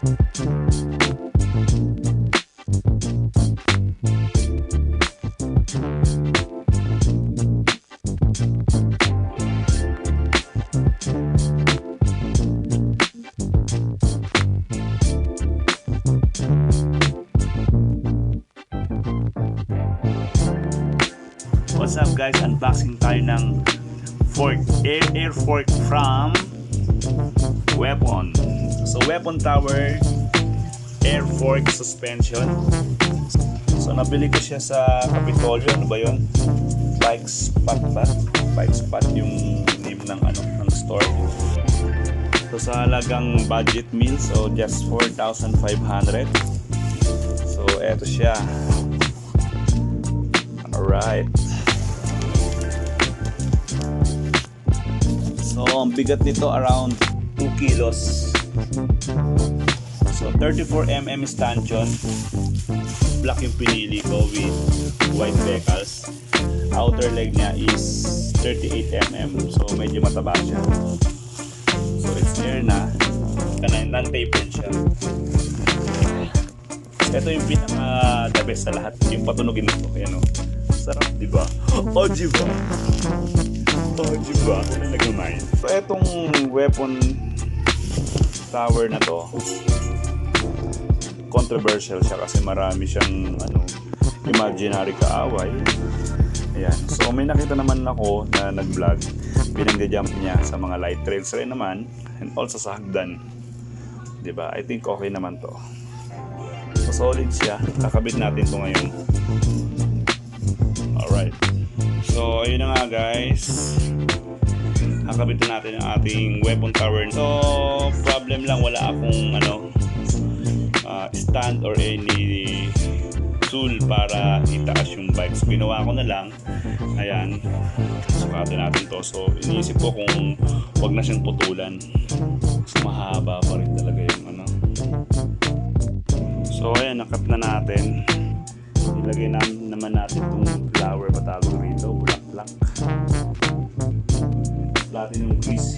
What's up guys, unboxing tayo ng fork, air fork from Weapon. So Weapon Tower air fork suspension. So nabili ko siya sa Capitolio, ano ba yun? Bike Spot ba? Bike Spot yung name ng ng store. So sa halagang budget meal, so just 4,500. So eto siya. Alright. So, ang bigat nito around 2 kilos. So, 34mm stanchion. Black yung pinili ko with white decals. Outer leg niya is 38mm. So, medyo mataba siya. So, it's air na. Non-tapered siya. Ito yung pinaka-the best sa lahat. Yung patunogin nito. Ayan o. Sarap, diba? Oh, diba? Oh, diba? Ako na nag-mind. So, etong Weapon Tower na to, controversial siya kasi marami siyang imaginary kaaway. Ayan. So, may nakita naman ako na nag-vlog. Pinang-jump niya sa mga light trails rin naman and also sa hagdan. Diba? I think okay naman to. So, solid siya. Kakabit natin to ngayon. Alright. So, ayun na nga guys. Kakabitin natin ang ating Weapon Tower. So, problem lang, wala akong stand or any tool para itaas yung bike. So, ginawa ko na lang. Ayan. Sukatin natin to. So, iniisip ko kung wag na siyang putulan. So, mahaba pa rin talaga yung So, ayan, nakat na natin. Ilagay naman natin itong flower, patawag rito, bulaklak. Platinum grease.